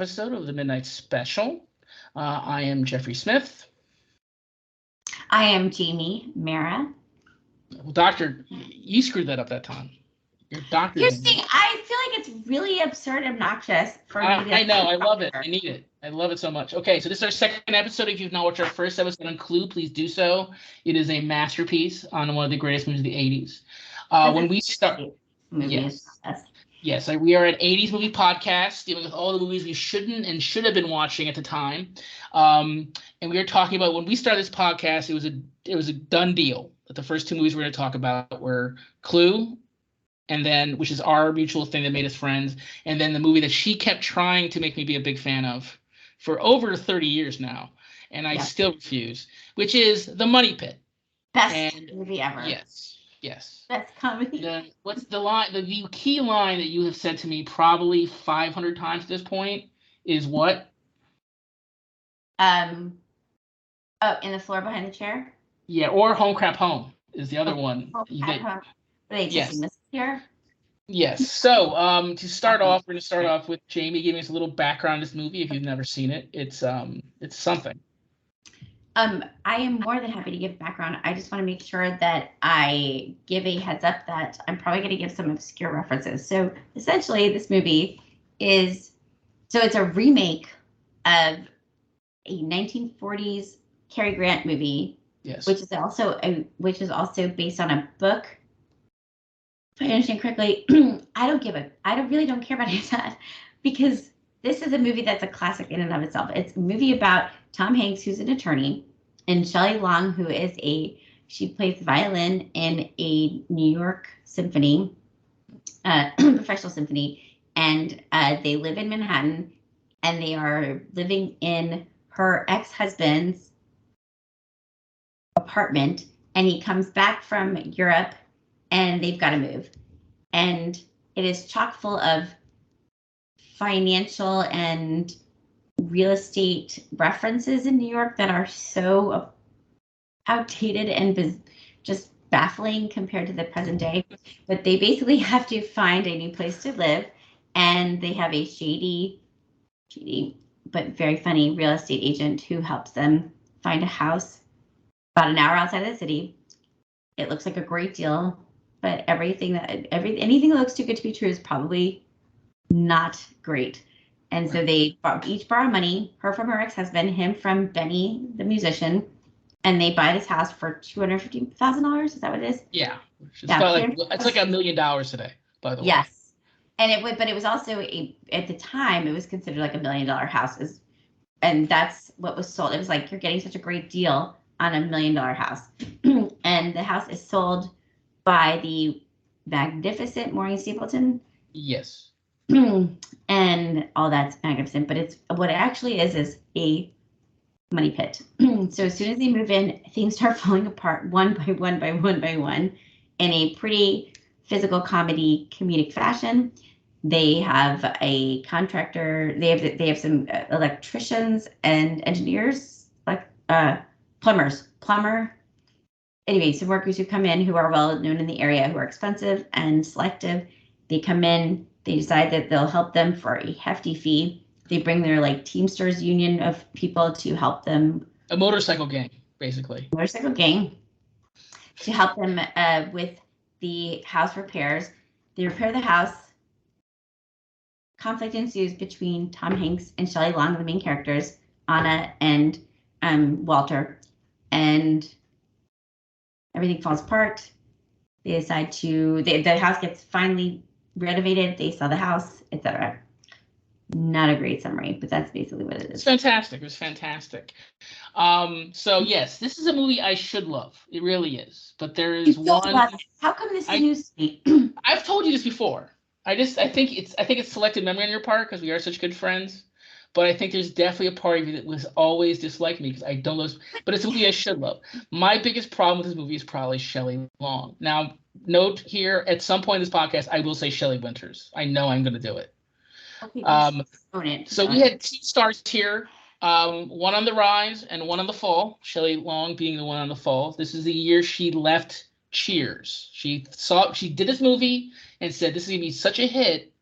episode of the Midnight Special. I am Jeffrey Smith. I am Jamie Mara. Well, Doctor, you screwed that up that time. Your doctor's Here's the thing, I feel like it's really absurd and obnoxious for me to... I know, I love it. I need it. I love it so much. Okay, so this is our second episode. If you've not watched our first episode on Clue, please do so. It is a masterpiece on one of the greatest movies of the 80s. When we start... Yes, we are an 80s movie podcast dealing with all the movies we shouldn't and should have been watching at the time. And we were talking about, when we started this podcast, it was a done deal that the first two movies we're going to talk about were Clue, and then, which is our mutual thing that made us friends, and then the movie that she kept trying to make me be a big fan of for over 30 years now, and I still refuse, which is The Money Pit. Best movie ever. Yes. Best comedy. What's the line? The key line that you have said to me probably 500 times at this point is what? In the floor behind the chair. Yeah, or Home Crap Home is the other one. Home. Yes. Here. Yes. So to start off, we're going to start off with Jamie giving us a little background on this movie. If you've never seen it, it's something. I am more than happy to give background. I just want to make sure that I give a heads up that I'm probably going to give some obscure references. So essentially, this movie it's a remake of a 1940s Cary Grant movie. Yes. Which is also based on a book. If I understand correctly, I really don't care about any of that, because this is a movie that's a classic in and of itself. It's a movie about Tom Hanks, who's an attorney, and Shelley Long, who is she plays violin in a New York symphony, professional symphony, and they live in Manhattan, and they are living in her ex-husband's apartment, and he comes back from Europe, and they've got to move. And it is chock full of financial and real estate references in New York that are so outdated and just baffling compared to the present day. But they basically have to find a new place to live, and they have a shady but very funny real estate agent who helps them find a house about an hour outside of the city. It looks like a great deal, but anything that looks too good to be true is probably not great. And so they each borrow money, her from her ex-husband, him from Benny, the musician, and they buy this house for $250,000. Is that what it is? Yeah. It's like $1 million today, by the way. Yes. And it was also at the time, it was considered like $1 million house, and that's what was sold. It was like, you're getting such a great deal on $1 million house. And the house is sold by the magnificent Maureen Stapleton. Yes. And all that's magnificent, but what it actually is a money pit. So as soon as they move in, things start falling apart one by one in a pretty physical comedic fashion. They have a contractor. They have some electricians and engineers, like plumber. Anyway, some workers who come in who are well known in the area, who are expensive and selective. They come in. They decide that they'll help them for a hefty fee. They bring their Teamsters union of people to help them. A motorcycle gang, basically. Motorcycle gang to help them with the house repairs. They repair the house. Conflict ensues between Tom Hanks and Shelley Long, the main characters, Anna and Walter, and everything falls apart. They decide the house gets finally renovated, they sell the house, etc. Not a great summary, but that's basically what it is. It's fantastic. It was fantastic. So yes, this is a movie I should love. It really is. But there is one. How come this is news to me? I've told you this before. I think it's selective memory on your part because we are such good friends. But I think there's definitely a part of you that was always disliked me because I don't love. But it's a movie I should love. My biggest problem with this movie is probably Shelley Long. Now, note here, at some point in this podcast, I will say Shelley Winters. I know I'm going to do it. Okay, so we had 2 stars here, one on the rise and one on the fall. Shelley Long being the one on the fall. This is the year she left Cheers. She did this movie and said this is going to be such a hit.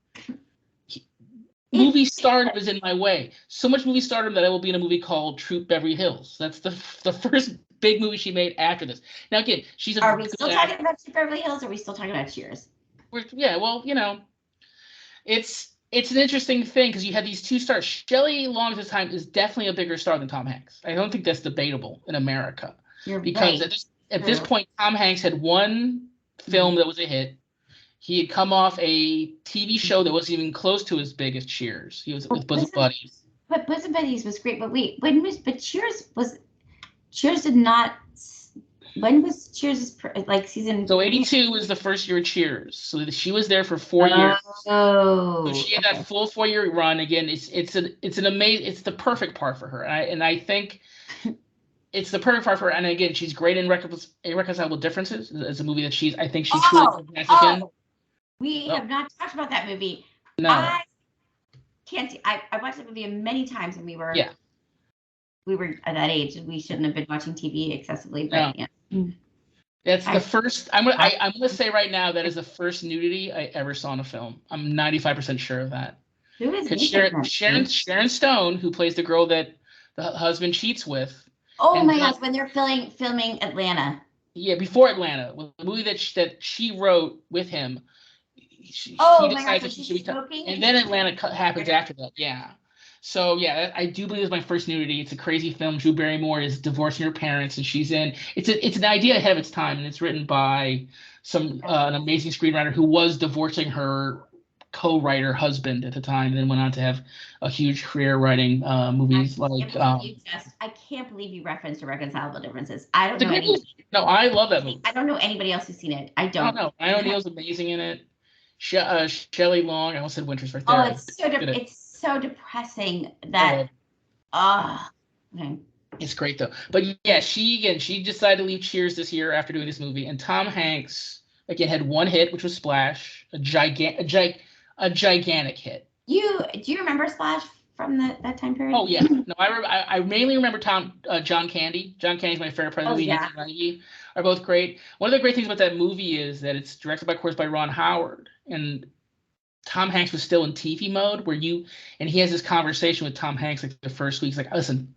movie stardom is in my way. So much movie stardom that I will be in a movie called Troop Beverly Hills. That's the first big movie she made after this. Now again, she's a. Are we still talking about Beverly Hills? Or are we still talking about Cheers? Yeah, well, it's an interesting thing because you had these two stars. Shelley Long at this time is definitely a bigger star than Tom Hanks. I don't think that's debatable in America. Because right. At this point, Tom Hanks had one film that was a hit. He had come off a TV show that wasn't even close to as big as Cheers. He was with Bosom Buddies. But Bosom Buddies was great. But wait, Cheers did not. When was Cheers like season? So 82 was the first year of Cheers. So she was there for 4 years. Oh. So she had that full 4-year run. Again, it's an amazing. It's the perfect part for her, and I think it's the perfect part for her. And again, she's great in Irreconcilable Differences. It's a movie that I think she's truly fantastic in. We have not talked about that movie. No. I can't see. I watched that movie many times when we were at that age. We shouldn't have been watching TV excessively, but yeah. That's the first. I'm gonna say right now that is the first nudity I ever saw in a film. I'm 95% sure of that. Who is Sharon Stone, who plays the girl that the husband cheats with. Oh my gosh! When they're filming Atlanta. Yeah, before Atlanta, the movie that she wrote with him. He decides that she should be smoking, and then Atlanta happens after that. Yeah. So yeah, I do believe it's my first nudity. It's a crazy film. Drew Barrymore is divorcing her parents, and she's in. It's an idea ahead of its time, and it's written by an amazing screenwriter who was divorcing her co-writer husband at the time, and then went on to have a huge career writing movies like. I can't believe you referenced Irreconcilable Differences. I don't know. No, I love that movie. I don't know anybody else who's seen it. I don't know. Ryan O'Neal's amazing in it. Shelley Long. I almost said Winters right there. Oh, it's so depressing that. Okay. It's great though. But yeah, she decided to leave Cheers this year after doing this movie, and Tom Hanks again had one hit, which was Splash, a gigantic hit. Do you remember Splash from that time period? Oh yeah, no, I mainly remember John Candy. John Candy's my favorite part of the movie. 1990 are both great. One of the great things about that movie is that it's directed of course by Ron Howard, and Tom Hanks was still in TV mode and he has this conversation with Tom Hanks like the first week. He's like, listen,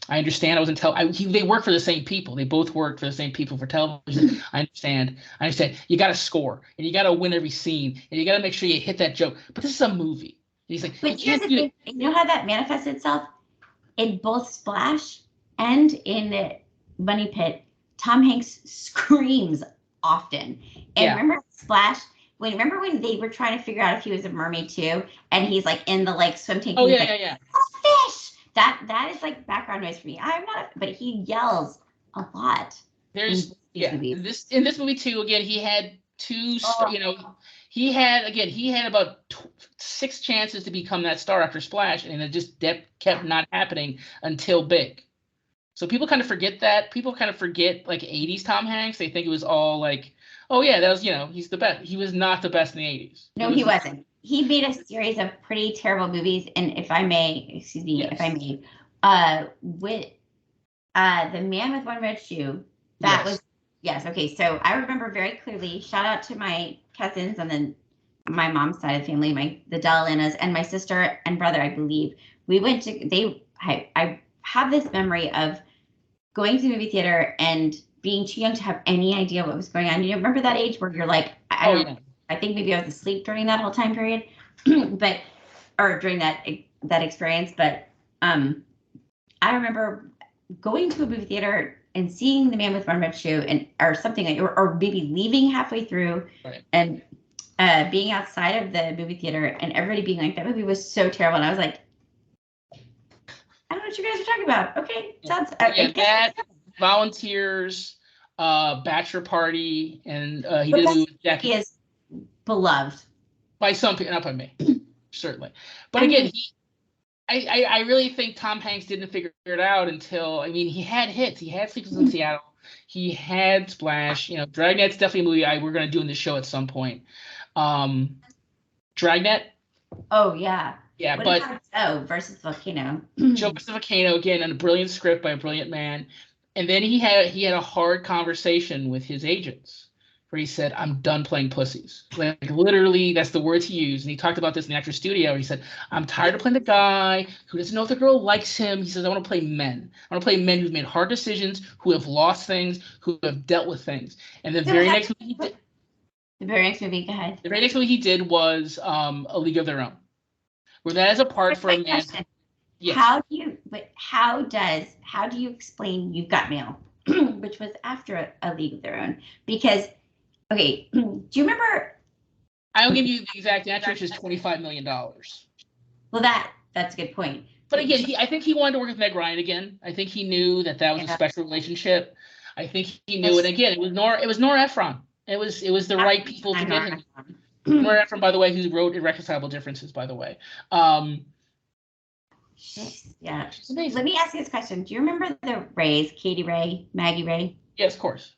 I understand. They work for the same people. They both work for the same people for television. I understand. You got to score and you got to win every scene and you got to make sure you hit that joke. But this is a movie. And he's like, but here's the thing. You know how that manifests itself in both Splash and in Money Pit. Tom Hanks screams often. And remember Splash? Remember when they were trying to figure out if he was a mermaid too, and he's like in the swim tank. Oh yeah. Oh, fish. That is like background noise for me. I'm not, but he yells a lot. There's in this movie too. Again, he had he had about 6 chances to become that star after Splash, and it just kept not happening until Big. So people kind of forget that. People kind of forget like 80s Tom Hanks. They think it was all like, oh yeah, that was he's the best. He was not the best in the 80s. No, he wasn't. He made a series of pretty terrible movies, and if I may, with The Man with One Red Shoe. That was okay. So I remember very clearly. Shout out to my cousins and then my mom's side of the family, the Dellanas, and my sister and brother. I believe we went to. I have this memory of going to the movie theater and being too young to have any idea what was going on. You remember that age where you're like, I think maybe I was asleep during that whole time period, or during that experience. But I remember going to a movie theater and seeing The Man with One Red Shoe or something, or maybe leaving halfway through and being outside of the movie theater and everybody being like, that movie was so terrible. And I was like, I don't know what you guys are talking about. Okay, sounds that Volunteers, Bachelor Party, and he did a movie with Jackie. He is beloved by some people, not by me, certainly. But again, I really think Tom Hanks didn't figure it out until he had hits. He had Sleepless in Seattle. He had Splash. Dragnet's definitely a movie we're going to do in the show at some point. Dragnet. Oh yeah. Yeah, what but about Joe versus Volcano? Joe versus Volcano again, and a brilliant script by a brilliant man. And then he had a hard conversation with his agents where he said, "I'm done playing pussies." Like literally, that's the words he used. And he talked about this in the Actors Studio. He said, "I'm tired of playing the guy who doesn't know if the girl likes him." He says, "I want to play men. I want to play men who've made hard decisions, who have lost things, who have dealt with things." And the very next movie he did, the very next movie, go ahead. The very next movie he did was A League of Their Own, where that is a part for a man. Question. Yes. How do you explain You've Got Mail, which was after A League of Their Own? Because, okay, do you remember? I'll give you the exact answer, which is $25 million. Well, that's a good point. But again, I think he wanted to work with Meg Ryan again. I think he knew that was a special relationship. I think he knew it. Again, it was Nora Ephron. It was the right people to get him. Nora Ephron, by the way, who wrote Irreconcilable Differences, by the way. Yeah. She's amazing. Let me ask you this question. Do you remember the Rays, Katie Ray, Maggie Ray? Yes, of course.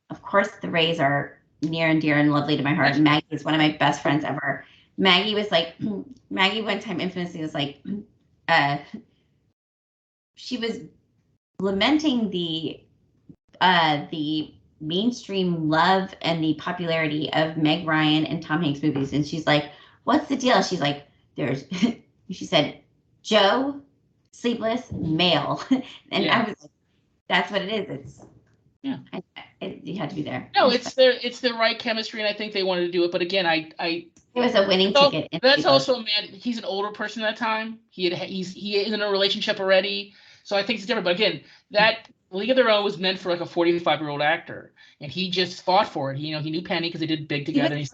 Of course, the Rays are near and dear and lovely to my heart. Yes. Maggie is one of my best friends ever. Maggie one time infamously was like, she was lamenting the mainstream love and the popularity of Meg Ryan and Tom Hanks movies. And she's like, "What's the deal?" She's like, she said, "Joe, Sleepless, Male." And yeah. I was like, that's what it is. It's, yeah. You had to be there. No, it's the right chemistry, and I think they wanted to do it. But again, it was a winning ticket. That's also a man. He's an older person at that time. He is in a relationship already, so I think it's different. But again, that League of Their Own was meant for like a 45-year-old actor, and he just fought for it. He knew Penny because they did Big together. And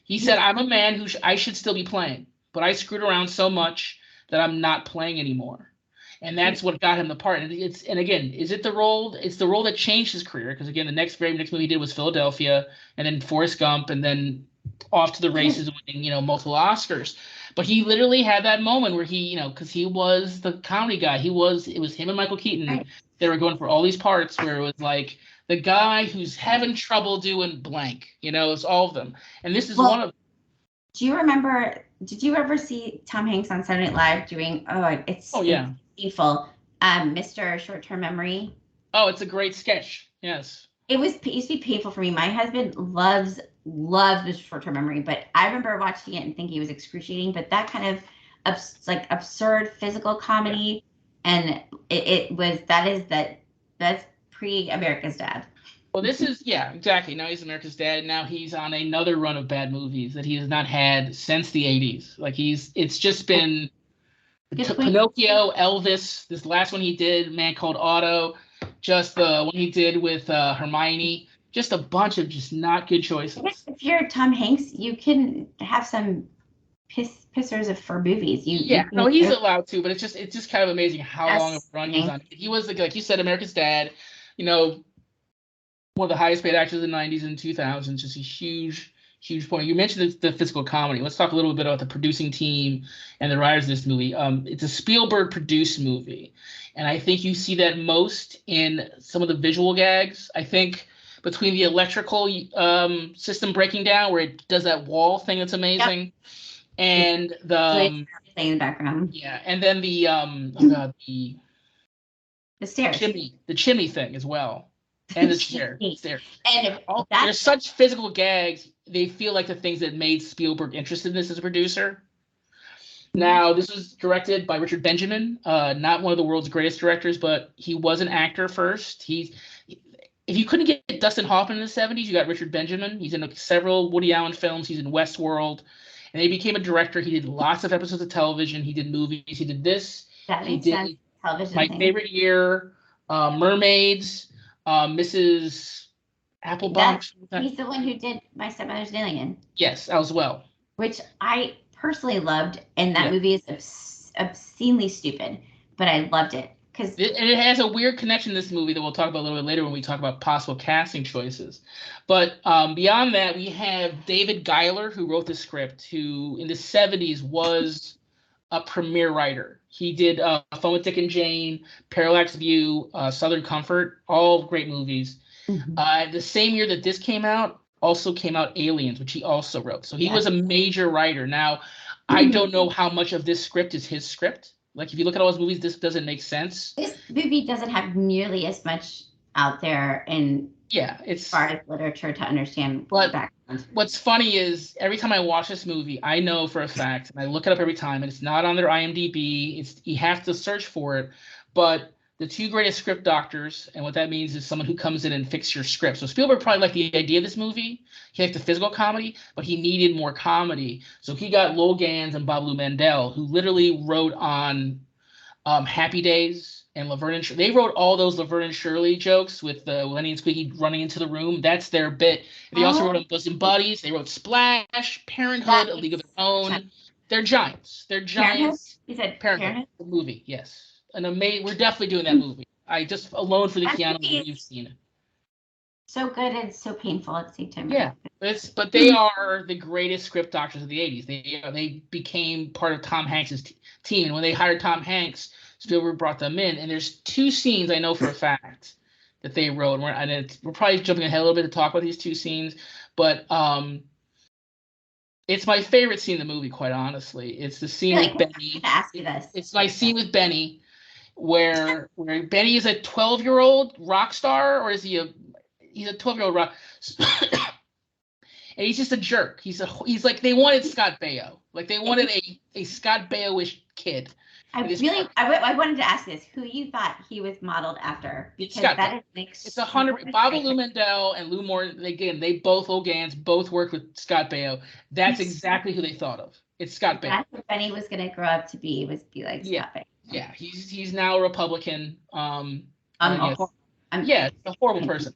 he said, "I'm a man who I should still be playing, but I screwed around so much that I'm not playing anymore." And that's what got him the part. And again, is it the role? It's the role that changed his career, because again, the very next movie he did was Philadelphia, and then Forrest Gump, and then off to the races, winning multiple Oscars. But he literally had that moment where he, because he was the comedy guy. It was him and Michael Keaton. Right. They were going for all these parts where it was like the guy who's having trouble doing blank. It's all of them. And this is one of. Do you remember? Did you ever see Tom Hanks on Saturday Night Live doing? Oh yeah. Painful. Mr. Short-Term Memory. Oh, it's a great sketch. Yes. It used to be painful for me. My husband loves Mr. Short-Term Memory, but I remember watching it and thinking it was excruciating. But that kind of absurd physical comedy, and that's pre-America's Dad. Well, this is, yeah, exactly. Now he's America's Dad. Now he's on another run of bad movies that he has not had since the 80s. Like it's just been Pinocchio, Elvis, this last one he did, Man Called Otto, just the one he did with Hermione, just a bunch of just not good choices. If you're Tom Hanks, you can have some pissers for movies. He's allowed to, but it's just kind of amazing how long of a run he's on. He was, like you said, America's Dad, one of the highest paid actors in the 90s and 2000s, just a huge point. You mentioned the physical comedy. Let's talk a little bit about the producing team and the writers of this movie. It's a Spielberg produced movie, and I think you see that most in some of the visual gags. I think between the electrical system breaking down, where it does that wall thing that's amazing, and the in the background. Yeah, and then the stairs, the chimney thing as well. And the chair. And there's such physical gags, they feel like the things that made Spielberg interested in this as a producer. Now, this was directed by Richard Benjamin, not one of the world's greatest directors, but he was an actor first. If you couldn't get Dustin Hoffman in the 70s, you got Richard Benjamin. He's in several Woody Allen films. He's in Westworld. And he became a director. He did lots of episodes of television. He did movies. He did this. He did television. My Favorite Year, Mermaids. Mrs. Applebaum. He's the one who did My Stepmother's an Alien. Yes, as well. Which I personally loved, and that movie is obscenely stupid, but I loved it. And it has a weird connection to this movie that we'll talk about a little bit later when we talk about possible casting choices. But beyond that, we have David Giler, who wrote the script, who in the 70s was a premier writer. He did Phone with Dick and Jane, Parallax View, Southern Comfort, all great movies. Mm-hmm. The same year that this came out, also came out Aliens, which he also wrote. So he was a major writer. Now, I don't know how much of this script is his script. Like, if you look at all his movies, this doesn't make sense. This movie doesn't have nearly as much out there, and Yeah, as far as literature to understand the but background. what's funny is every time I watch this movie, I know for a fact, and I look it up every time, and it's not on their IMDb. It's you have to search for it. But the two greatest script doctors, and what that means is someone who comes in and fixes your script. So Spielberg probably liked the idea of this movie. He liked the physical comedy, but he needed more comedy. So he got Lowell Gans and Bob Lou Mandel, who literally wrote on Happy Days and Laverne and Shirley. They wrote all those Laverne and Shirley jokes with Lenny and Squeaky running into the room. That's their bit. They also wrote on Bosom Buddies. They wrote Splash, Parenthood, A League of Their Own. They're giants. They're giants. You said Parenthood, the movie, yes. An amazing. We're definitely doing that movie. I just alone for the Keanu movie you've seen. So good and so painful at the same time. Yeah, but they are the greatest script doctors of the 80s. They became part of Tom Hanks's team. And when they hired Tom Hanks, Spielberg brought them in. And there's two scenes I know for a fact that they wrote. And we're probably jumping ahead a little bit to talk about these two scenes. But it's my favorite scene in the movie, quite honestly. It's the scene with Benny. Ask you this. It's my scene with Benny where Benny is a 12-year-old rock star, or is he he's a 12-year-old rock and he's just a jerk. He's like, they wanted Scott Baio. Like they wanted a Scott Baio-ish kid. I wanted to ask this, who you thought he was modeled after, because that is it's 100. Bob Lou Mandel and Lou Moore, they both Ogans, both worked with Scott Baio. That's exactly who they thought of. It's Scott Baio. That's what Benny was going to grow up to be like Scott Baio. Yeah, he's now a Republican. Yeah, a horrible person.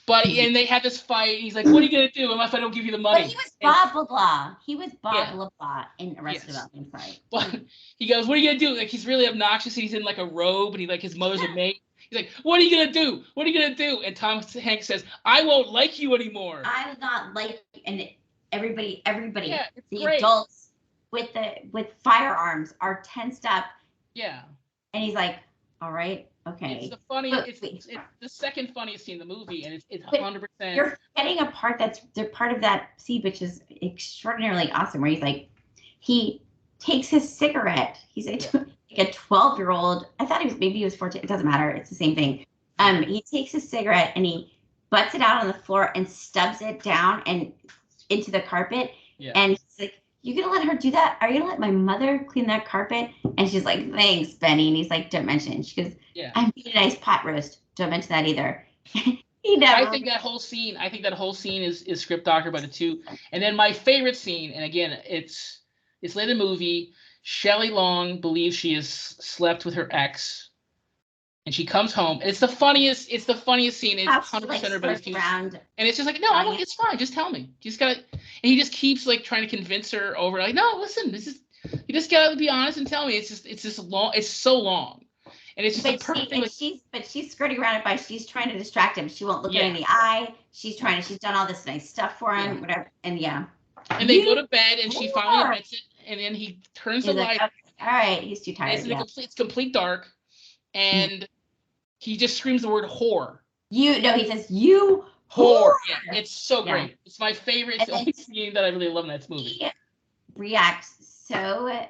But and they had this fight. He's like, "What are you gonna do if I don't give you the money?" But he was Bob blah blah. He was Bob blah blah in Arrested Development. Sorry. But he goes, "What are you gonna do?" Like he's really obnoxious. And he's in like a robe, and his mother's a maid. He's like, "What are you gonna do? What are you gonna do?" And Tom Hanks says, "I won't like you anymore." I will not like you. And everybody, yeah, the great. adults with firearms are tensed up. Yeah. And he's like, "All right. Okay." It's the funniest. It's the second funniest scene in the movie, and it's 100%. You're getting a part they're part of that scene, which is extraordinarily awesome. Where he's like, he takes his cigarette. He's like a 12-year-old. I thought he was 14. It doesn't matter. It's the same thing. He takes his cigarette and he butts it out on the floor and stubs it down and into the carpet. Yeah. And he's like, "You gonna let her do that? Are you gonna let my mother clean that carpet?" And she's like, "Thanks, Benny." And he's like, "Don't mention it." She goes, "Yeah, I made a nice pot roast. Don't mention that either." I think that whole scene is script doctored by the two. And then my favorite scene, and again, it's late in the movie. Shelley Long believes she has slept with her ex, and she comes home. And it's the funniest scene. It's 100% everybody's views. And it's just like, no, it's fine. Just tell me. You just gotta. And he just keeps like trying to convince her over. Like, no, listen, you just gotta be honest and tell me. It's just long. It's so long. And it's just a perfect thing. She's skirting around it by she's trying to distract him. She won't look her in the eye. She's done all this nice stuff for him, whatever. And And they go to bed, and she finally admits it. And then he turns the light. Okay, all right, he's too tired. It's complete dark, and he just screams the word whore. He says, "You whore." Yeah, it's so great. It's my favorite. It's the only scene that I really love in that movie. He reacts so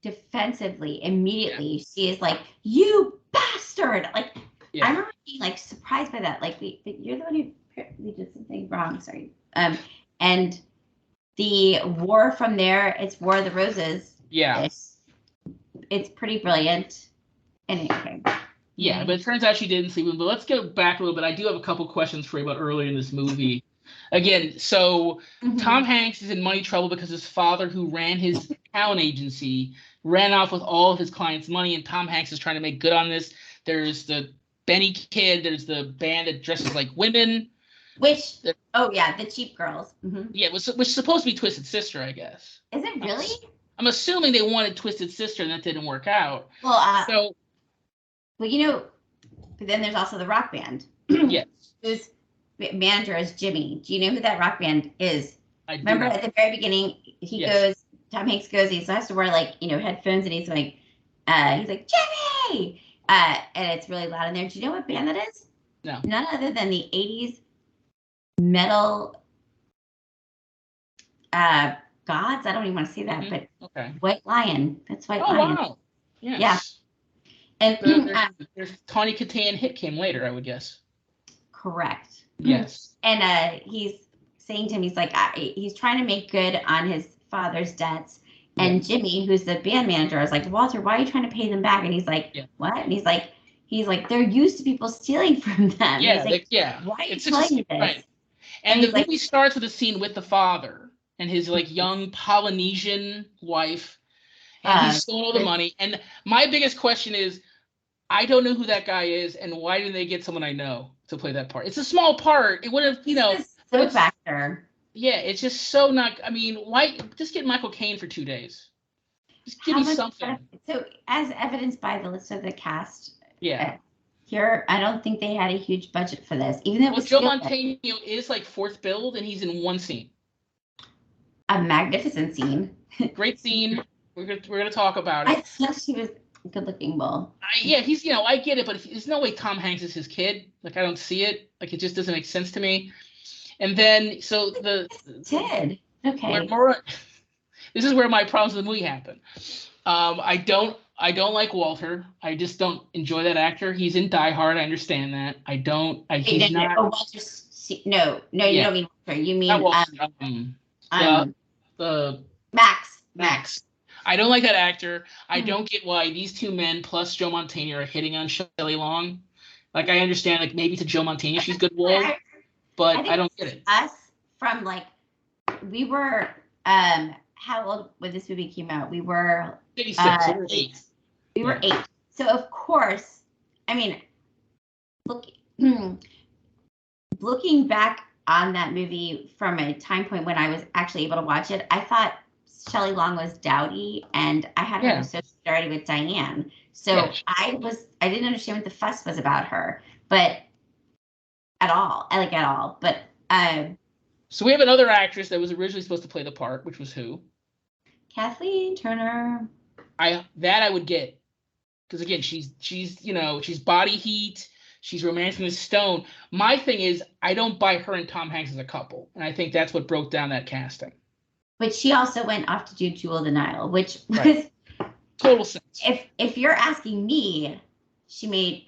defensively immediately. She is like, "You bastard!" Like I remember being like surprised by that. Like you're the one who apparently did something wrong. Sorry. And the war from there, it's War of the Roses. Yeah. It's pretty brilliant. Anyway. Yeah, but it turns out she didn't sleep with him. But let's go back a little bit. I do have a couple questions for you about earlier in this movie. Again, so Tom Hanks is in money trouble because his father, who ran his talent agency, ran off with all of his clients' money, and Tom Hanks is trying to make good on this. There's the Benny Kid. There's the band that dresses like women. The Cheap Girls. Mm-hmm. Yeah, which is supposed to be Twisted Sister, I guess. Is it really? I'm assuming they wanted Twisted Sister, and that didn't work out. Well, but then there's also the rock band. Yes. Whose manager is Jimmy. Do you know who that rock band is? I do. Remember at the very beginning, Tom Hanks goes, he still has to wear headphones, and he's like, "Jimmy!" And it's really loud in there. Do you know what band that is? No. None other than the 80s metal gods. I don't even want to say that, but White Lion. That's White Lion. Oh, wow. Yes. Yeah. And there's Tawny Kitaen Hit came later, I would guess. Correct. Yes. And he's saying to him, he's like, he's trying to make good on his father's debts. And Jimmy, who's the band manager, is like, Walter, why are you trying to pay them back? And he's like, what? And he's like, they're used to people stealing from them. Yeah, like, yeah. Why are you telling me this? Right. And the movie starts with a scene with the father and his like young Polynesian wife, and he's stolen all the money. And my biggest question is, I don't know who that guy is, and why didn't they get someone I know to play that part? It's a small part. It would have, soap actor. Yeah, it's just so not. I mean, why just get Michael Caine for 2 days? Just give me something. So, as evidenced by the list of the cast, here, I don't think they had a huge budget for this. Even though Joe Mantegna is like fourth build, and he's in one scene. A magnificent scene. Great scene. We're gonna talk about it. I thought she was good-looking bull. Yeah, he's I get it, but there's no way Tom Hanks is his kid. Like I don't see it. Like it just doesn't make sense to me. And then so Ted. Okay. This is where my problems with the movie happen. I don't like Walter. I just don't enjoy that actor. He's in Die Hard. I understand that. I don't. He's not. Oh, Walter. No, you don't mean Walter. You mean Max. I don't like that actor. I don't get why these two men plus Joe Mantegna are hitting on Shelley Long. Like I understand, like maybe to Joe Mantegna she's good role, but I don't get it. Us from we were how old when this movie came out? We were 86. We were 8. We were 8. So of course, I mean, looking back on that movie from a time point when I was actually able to watch it, I thought Shelley Long was dowdy, and I had her associated already with Diane. So I didn't understand what the fuss was about her, but at all. But so we have another actress that was originally supposed to play the part, which was who? Kathleen Turner. I would get, because again, she's body heat. She's romancing the stone. My thing is, I don't buy her and Tom Hanks as a couple, and I think that's what broke down that casting. But she also went off to do Jewel of the Nile, which was total sense. If you're asking me, she made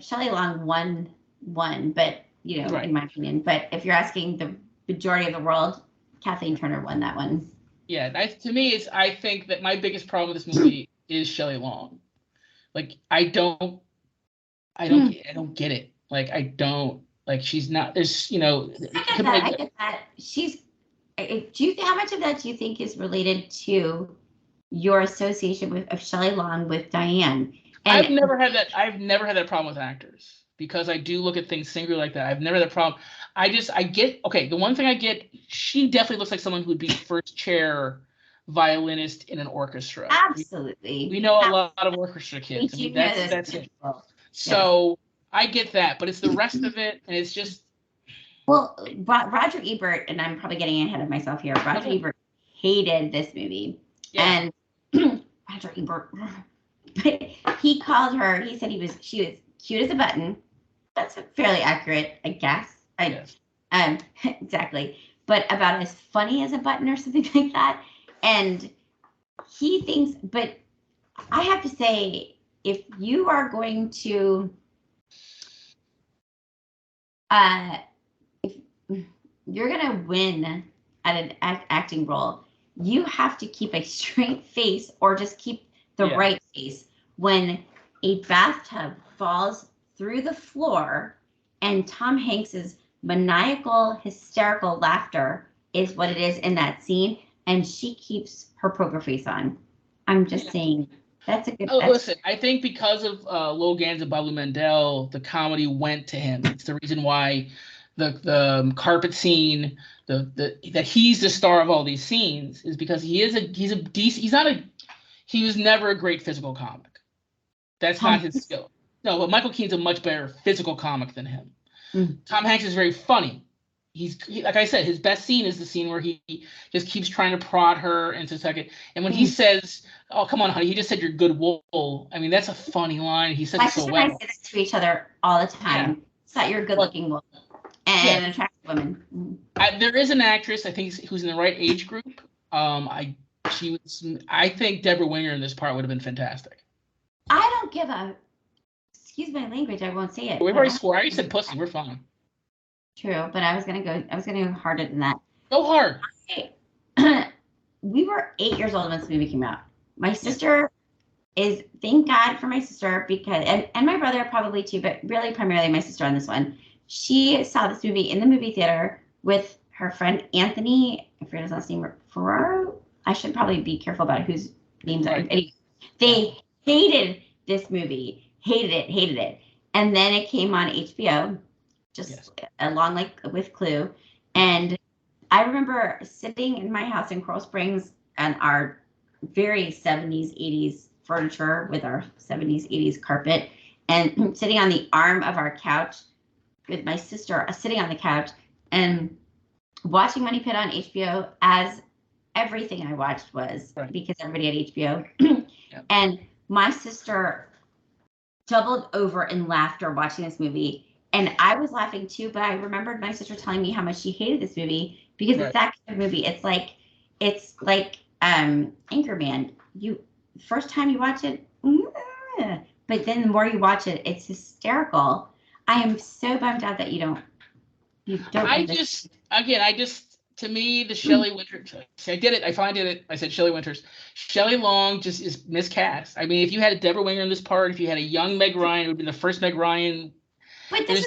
Shelley Long won, but in my opinion. But if you're asking the majority of the world, Kathleen Turner won that one. Yeah, to me, I think that my biggest problem with this movie is Shelley Long. Like I don't get it. Like I don't like she's not. There's I get that. How much of that do you think is related to your association of Shelley Long with Diane? I've never had that problem with actors because I do look at things singularly like that. I've never had that problem. I get the one thing I get, she definitely looks like someone who'd be first chair violinist in an orchestra. Absolutely. We know a lot of orchestra kids. I mean, that's it. So I get that, but it's the rest of it, and it's just. Well, Roger Ebert, and I'm probably getting ahead of myself here. Roger Ebert hated this movie, and Roger Ebert, but he called her. He said she was cute as a button. That's fairly accurate, I guess. Exactly. But about as funny as a button or something like that. And he thinks, but I have to say, if you are going to, if you're going to win at an acting role, you have to keep a straight face or just keep the right face when a bathtub falls through the floor and Tom Hanks's maniacal, hysterical laughter is what it is in that scene, and she keeps her poker face on. I'm just saying that's a good. Listen, I think because of Logan's and Babu Mandel, the comedy went to him. It's the reason why the carpet scene, that he's the star of all these scenes is because he was never a great physical comic. That's not his skill. No, but Michael Keane's a much better physical comic than him. Mm-hmm. Tom Hanks is very funny. Like I said, his best scene is the scene where he just keeps trying to prod her into second. And when he says, "Oh, come on, honey," he just said, "You're good wool." I mean, that's a funny line. He says it so well. I say this to each other all the time. Yeah. It's that you're a good-looking wool and an attractive woman. There is an actress I think who's in the right age group. I think Deborah Winger in this part would have been fantastic. I don't give a. Excuse my language. I won't say it. We've already swore. I already said pussy. We're fine. True, but I was gonna go harder than that. Go hard. We were 8 years old when this movie came out. My sister is, thank God for my sister, because and my brother probably too, but really primarily my sister on this one. She saw this movie in the movie theater with her friend Anthony, I forget his last name, Ferraro. I should probably be careful about whose names are. They hated this movie, hated it. And then it came on HBO, just along like with Clue. And I remember sitting in my house in Coral Springs and our very 70s, 80s furniture with our 70s, 80s carpet, and sitting on the arm of our couch with my sister, sitting on the couch and watching Money Pit on HBO, as everything I watched was, because everybody had HBO. And my sister doubled over in laughter watching this movie. And I was laughing too, but I remembered my sister telling me how much she hated this movie because it's that kind of movie. It's like Anchorman. First time you watch it, but then the more you watch it, it's hysterical. I am so bummed out that you don't. To me, the Shelley Winters. I did it. I finally did it. I said Shelley Winters. Shelley Long just is miscast. I mean, if you had a Deborah Winger in this part, if you had a young Meg Ryan, it would have been the first Meg Ryan. But Meg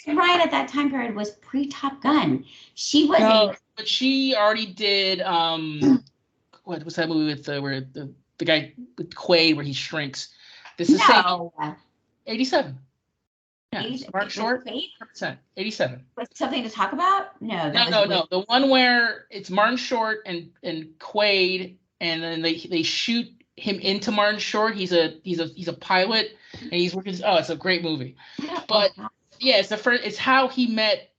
Ryan at that time period was pre-Top Gun. She was. No, but she already did. What was that movie with where the guy with Quaid where he shrinks? This is 87. Yeah, Martin Short, 100%. 87. Was something to talk about? No. No. The one where it's Martin Short and Quaid, and then they shoot him into Martin Short. He's a pilot, and he's working. Oh, it's a great movie. But yeah, it's the first. It's how she met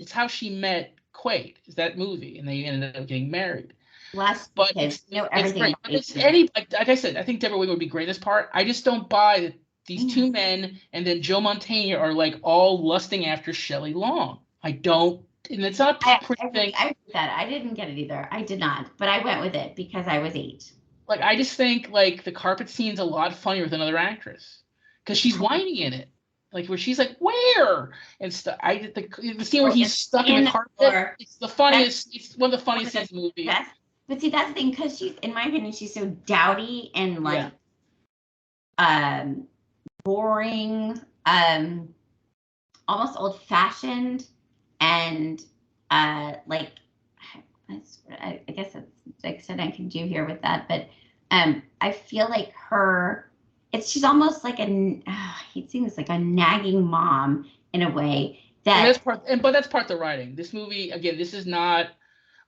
Quaid. Is that movie, and they ended up getting married. But it's great. Like I said, I think Deborah Winger would be great in this part. I just don't buy that these two men and then Joe Mantegna are like all lusting after Shelley Long. I don't, and it's not a pretty thing. I that. I didn't get it either. I did not, but I went with it because I was 8. Like, I just think like the carpet scene's a lot funnier with another actress because she's whining in it, like where she's like, "Where?" and stuff. The scene where he's stuck in the carpet. It's the funniest. It's one of the funniest scenes in the movie. But see, that's the thing, because she's, in my opinion, she's so dowdy and like, boring, almost old-fashioned, and like, I guess that's like said I can do here with that, but I feel like she's almost like I hate saying this, like a nagging mom in a way that. But that's part of the writing. This movie, again, this is not.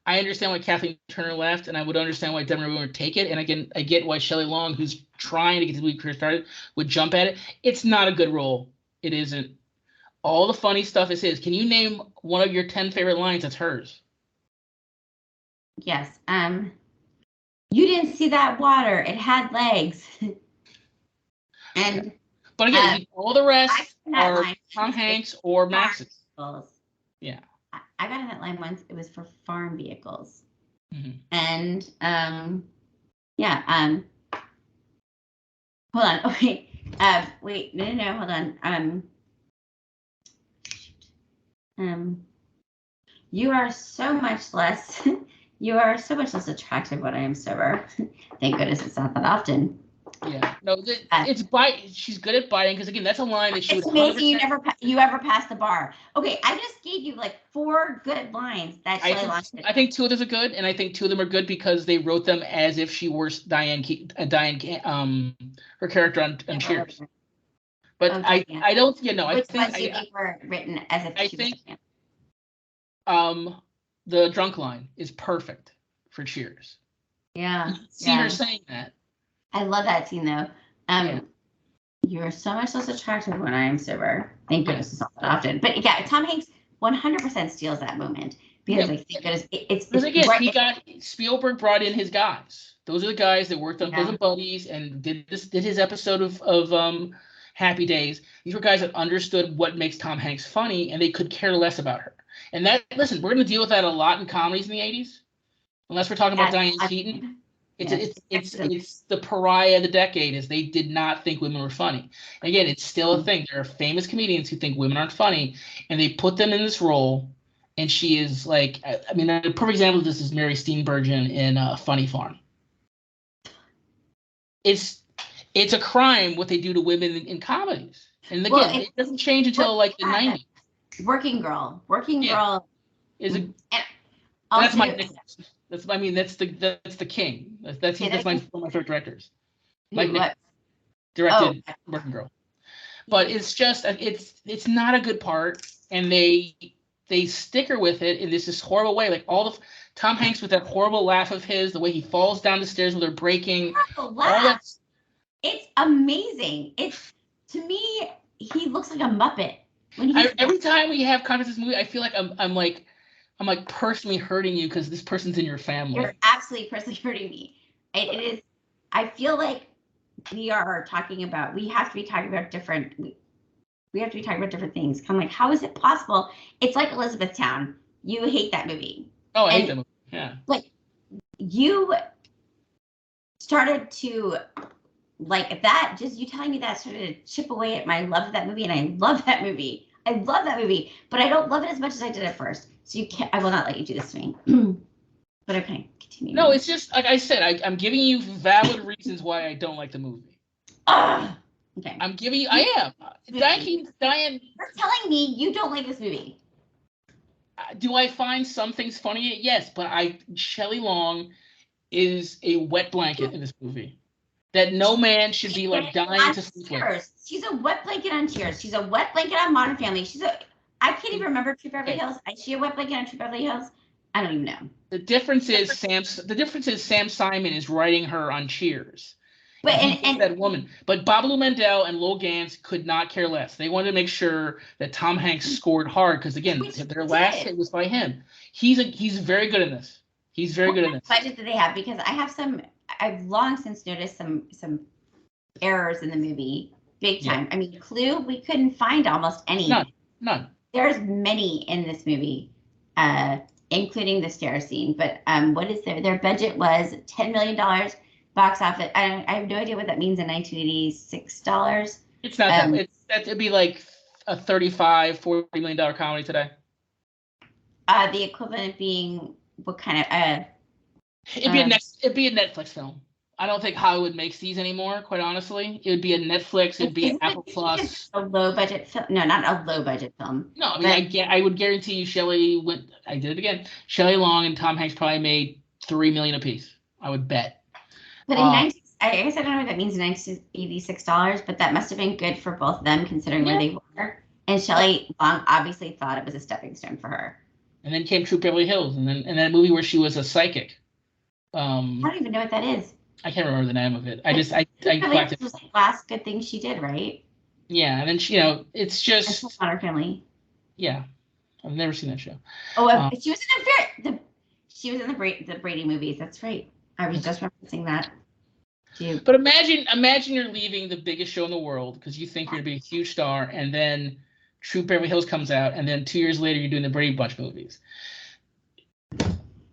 I understand why Kathleen Turner left, and I would understand why Deborah Winger would take it. And again, I get why Shelley Long, who's trying to get the movie career started, would jump at it. It's not a good role. It isn't. All the funny stuff is his. Can you name one of your 10 favorite lines that's hers? Yes. You didn't see that water. It had legs. And but again, all the rest are Tom Hanks or Max's. Yeah. I got in that line once. It was for farm vehicles. Mm-hmm. And hold on. Okay. Wait. No. Hold on. You are so much less. You are so much less attractive when I am sober. Thank goodness it's not that often. Yeah, no, it's bite. She's good at biting because again, that's a line that she would. It's amazing you ever pass the bar. Okay, I just gave you like 4 good lines that Shelley Long did. I think 2 of them are good, and I think 2 of them are good because they wrote them as if she were Diane, her character on Cheers. But I don't, I think they were written as if she was. The drunk line is perfect for Cheers. Yeah. You see her saying that. I love that scene though. You're so much less attractive when I am sober. Thank goodness it's not that often. But yeah, Tom Hanks 100% steals that moment because thank goodness Spielberg brought in his guys. Those are the guys that worked on Bosom Buddies and did his episode of Happy Days. These were guys that understood what makes Tom Hanks funny, and they could care less about her. And listen, we're going to deal with that a lot in comedies in the 80s, unless we're talking about Diane Keaton. It's the pariah of the decade, is they did not think women were funny. And again, it's still a thing. There are famous comedians who think women aren't funny, and they put them in this role and she is like, I mean, a perfect example of this is Mary Steenburgen in Funny Farm. It's a crime what they do to women in comedies, and again, it doesn't change until like the 90s. Working Girl is a. Also, that's Mike Nichols. That's the king. That's one of my favorite directors. Mike Nichols directed Working Girl, but it's just it's not a good part, and they stick her with it in this horrible way. Like all the Tom Hanks with that horrible laugh of his, the way he falls down the stairs with her breaking. It's amazing. It's, to me, he looks like a Muppet. Every time we have conversations in this movie, I feel like I'm like personally hurting you because this person's in your family. You're absolutely personally hurting me. It is. I feel like we have to be talking about different. We have to be talking about different things. I'm like, how is it possible? It's like Elizabethtown. You hate that movie. Oh, I hate that movie. Yeah. Like, you started to like that. Just you telling me that started to chip away at my love of that movie, and I love that movie. I love that movie, but I don't love it as much as I did at first. So you can't. I will not let you do this to me. But okay, continue. No, it's just like I said. I'm giving you valid reasons why I don't like the movie. Okay. I'm giving you. I am. Diane. You're telling me you don't like this movie. Do I find some things funny? Yes, but Shelley Long is a wet blanket in this movie that no man should be like dying to sleep with. She's a wet blanket on Cheers. She's a wet blanket on Modern Family. I can't even remember True Beverly Hills. Is she a wet blanket on True Beverly Hills? I don't even know. The difference is Sam Simon is writing her on Cheers. But and that woman. But Babalu Mandel and Lowell Gans could not care less. They wanted to make sure that Tom Hanks scored hard because again, their last hit was by him. He's very good in this. He's very good in this. Budget that they have, because I've long since noticed some errors in the movie, big time. Yeah. I mean, Clue, we couldn't find almost any. None. There's many in this movie, including the stair scene. But what is their budget was $10 million. Box office. I have no idea what that means in $1986. It's not that. It'd be like a $35-40 million comedy today. The equivalent being what kind of? It'd be a Netflix film. I don't think Hollywood makes these anymore. Quite honestly, it would be a Netflix. It'd be an Apple Plus. A low budget film? No, not a low budget film. No, I mean I would guarantee you, Shelley Long and Tom Hanks probably made $3 million apiece. I would bet. But I guess I don't know what that means in $86, but that must have been good for both of them considering where they were. And Shelley Long obviously thought it was a stepping stone for her. And then came True Beverly Hills, and then that movie where she was a psychic. I don't even know what that is. I can't remember the name of it. I collected. It was the last good thing she did, right? Yeah, and then it's just Modern Family. Yeah, I've never seen that show. Oh, she was in the Brady movies. That's right. I was just referencing that. Too. But imagine you're leaving the biggest show in the world because you think you're gonna be a huge star, and then True Beverly Hills comes out, and then 2 years later you're doing the Brady Bunch movies.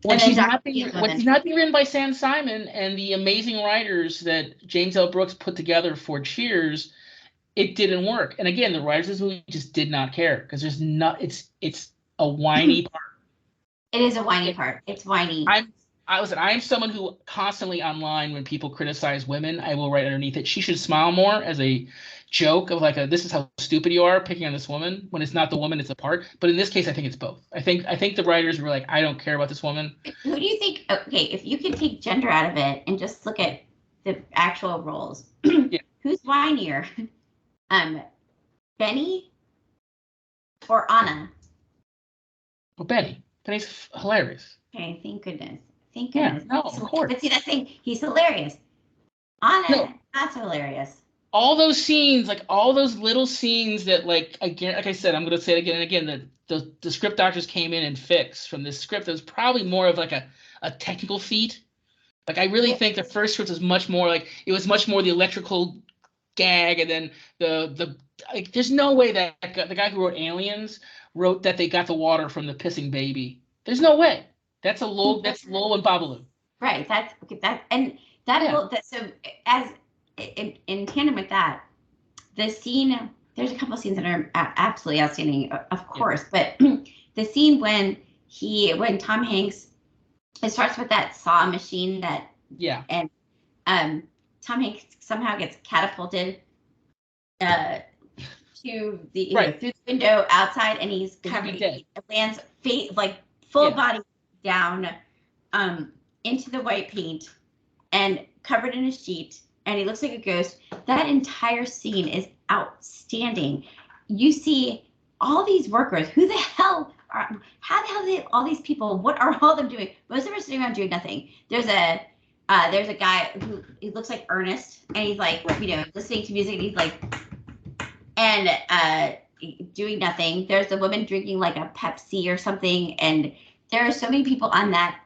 When she's not being written by Sam Simon and the amazing writers that James L. Brooks put together for Cheers, it didn't work. And again, the writers of this movie just did not care because it's a whiny part. It is a whiny part. It's whiny. I am someone who constantly online, when people criticize women, I will write underneath it, she should smile more, as a joke of this is how stupid you are picking on this woman, when it's not the woman, it's the part. But in this case, I think it's both. I think the writers were like, I don't care about this woman. Who do you think? Okay, if you could take gender out of it and just look at the actual roles, yeah. Who's whinier, Benny or Anna? Well, Benny's hilarious. Okay, thank goodness. Yeah, no, of course. But see, that's thing. He's hilarious. Anna, not so hilarious. All those scenes, all those little scenes that, again, like I said, I'm going to say it again and again, that the script doctors came in and fixed from this script. That was probably more of a technical feat. I really think the first script was much more it was much more the electrical gag, and then there's no way that the guy who wrote Aliens wrote that they got the water from the pissing baby. There's no way. That's Lowell and Babalu. Right. So as in tandem with that, the scene, there's a couple of scenes that are absolutely outstanding, of course, but the scene when when Tom Hanks, it starts with that saw machine and Tom Hanks somehow gets catapulted to through the window outside, and he's covered. He lands full body down into the white paint and covered in a sheet, and he looks like a ghost. That entire scene is outstanding. You see all these workers. How the hell all these people? What are all of them doing? Most of them are sitting around doing nothing. There's a guy who he looks like Ernest, and he's like listening to music, and he's like doing nothing. There's a woman drinking like a Pepsi or something, and there are so many people on that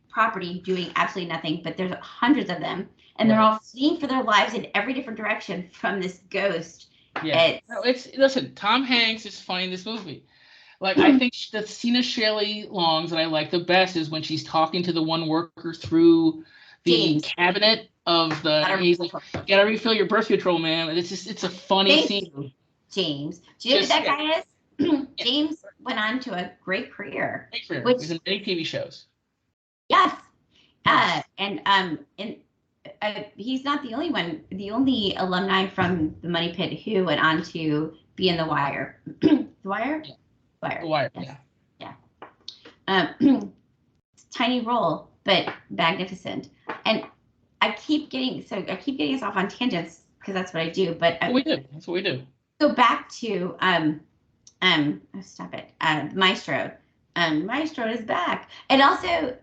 property doing absolutely nothing, but there's hundreds of them, and they're all fleeing for their lives in every different direction from this ghost. Yeah, listen, Tom Hanks is funny in this movie. Like, I think the scene of Shelley Long's that I like the best is when she's talking to the one worker through the cabinet of the. He's like, "Gotta refill your birth control, man." And it's a funny scene. James, do you know who that guy is? James went on to a great career. He's in many TV shows. Yes, and he's not the only one. The only alumni from the Money Pit who went on to be in The Wire. The Wire. Yeah. Wire. The Wire. Yeah. Tiny role, but magnificent. And I keep getting us off on tangents because that's what I do. But that's what we do. Go back to stop it. Maestro. Maestro is back, and also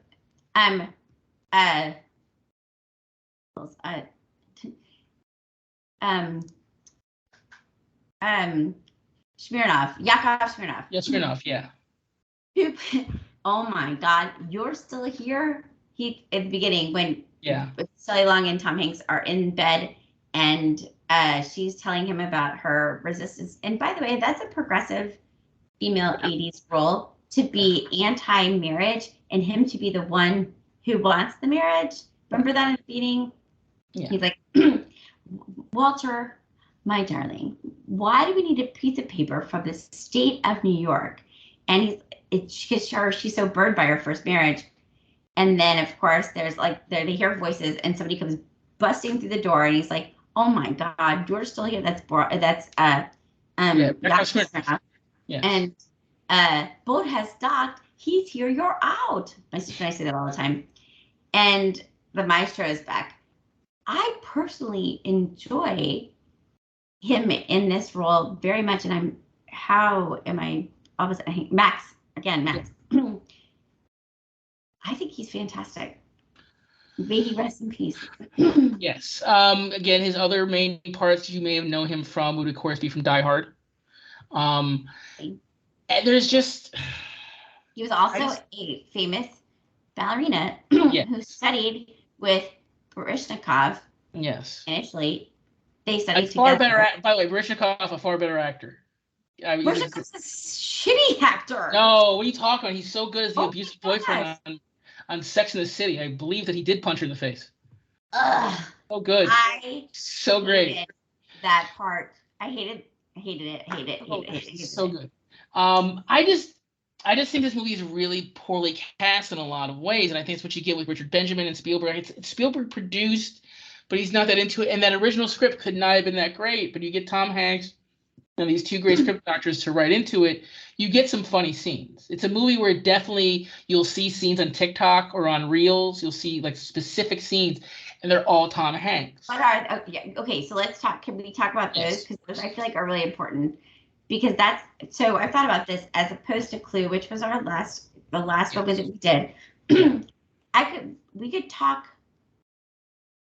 Smirnoff, Yakov Smirnoff. Yeah, Smirnoff, yeah. Oh my God, you're still here? He at the beginning when Shelley Long and Tom Hanks are in bed, and she's telling him about her resistance. And by the way, that's a progressive female 80s role, to be anti-marriage and him to be the one who wants the marriage. Remember that in the beginning? Yeah. He's like, Walter, my darling, why do we need a piece of paper from the state of New York? And she's so burned by her first marriage. And then, of course, there's they hear voices, and somebody comes busting through the door, and he's like, "Oh my God, George's still here." That's yeah. And boat has docked. He's here. You're out. My sister and I say that all the time. And the Maestro is back. I personally enjoy him in this role very much, and Max. Yeah. I think he's fantastic. May he rest in peace. Yes. Again, his other main parts you may have known him from would, of course, be from Die Hard. And there's just. He was also a famous ballerina who studied with Baryshnikov. Yes. Initially, they studied together. By the way, Baryshnikov, a far better actor. Baryshnikov's a shitty actor. No, what are you talking about? He's so good as the abusive boyfriend on Sex and the City. I believe that he did punch her in the face. So good. So great. That part. I hated it. So good. I just think this movie is really poorly cast in a lot of ways, and I think it's what you get with Richard Benjamin and Spielberg. It's Spielberg produced, but he's not that into it, and that original script could not have been that great. But you get Tom Hanks and these two great script doctors to write into it, you get some funny scenes. It's a movie where definitely you'll see scenes on TikTok or on Reels. You'll see specific scenes, and they're all Tom Hanks. Okay, so let's talk. Can we talk about those? Because those I feel like are really important. Because so I thought about this as opposed to Clue, which was the last one that we did. We could talk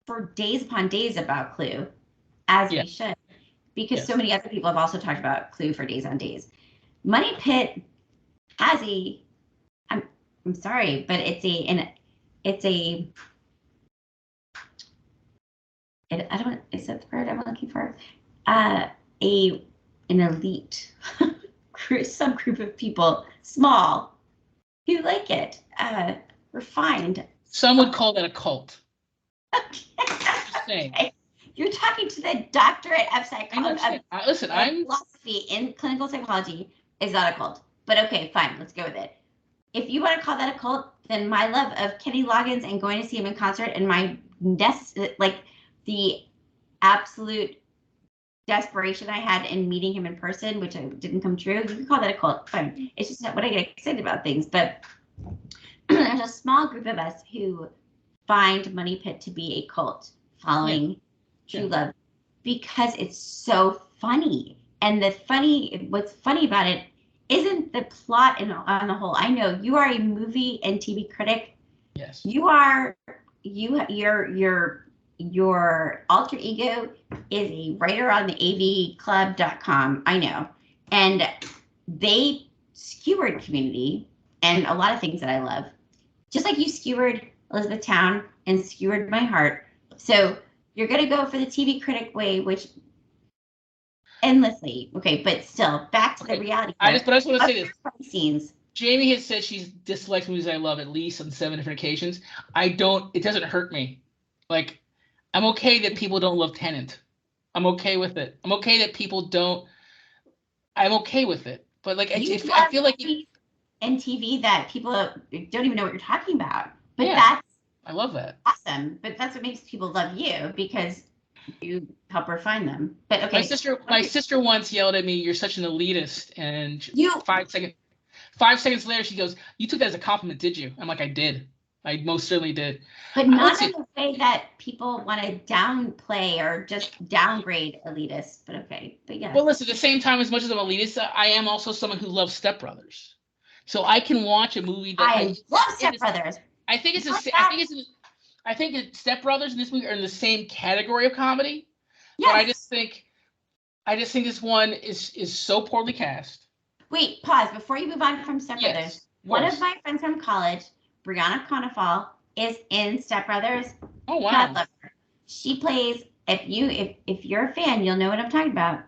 for days upon days about Clue, as we should. Because so many other people have also talked about Clue for days on days. Money Pit has I'm sorry, but I don't, is that the word I'm looking for? An elite subgroup of people, small, who like it, refined. Some would call that a cult. Okay. You're talking to the doctorate of psychology. Listen, philosophy in clinical psychology is not a cult. But okay, fine, let's go with it. if you want to call that a cult, then my love of Kenny Loggins and going to see him in concert and my the absolute desperation I had in meeting him in person, which didn't come true. You can call that a cult. Fine. It's just not what I get excited about things. But there's a small group of us who find Money Pit to be a cult following True Love because it's so funny. And what's funny about it isn't the plot on the whole. I know you are a movie and TV critic. Yes. Your alter ego is a writer on the avclub.com. I know. And they skewered Community and a lot of things that I love. Just like you skewered Elizabethtown and skewered My Heart. So you're going to go for the TV critic way, which endlessly. Okay, but still, back to the reality. I just want to say this. Scenes. Jamie has said she's disliked movies I love at least on 7 different occasions. It doesn't hurt me. Like, I'm okay that people don't love Tenet. I'm okay with it. I'm okay that people don't. I'm okay with it. But like, I feel like and TV that people don't even know what you're talking about. But I love that. Awesome. But that's what makes people love you, because you help her find them. But okay. My sister once yelled at me, "You're such an elitist," and 5 seconds later she goes, "You took that as a compliment, did you?" I'm like, "I did. I most certainly did." But not in the way that people want to downplay or just downgrade elitist. But okay. But yeah. Well, listen, at the same time, as much as I'm elitist, I am also someone who loves Step Brothers. So I can watch a movie that I love Step Brothers. I think Step Brothers and this movie are in the same category of comedy. Yes. But I just think this one is so poorly cast. Wait, pause before you move on from Step Brothers. One of my friends from college, Brianna Conifal, is in Step Brothers. Oh wow! God love her. She plays. If you're a fan, you'll know what I'm talking about.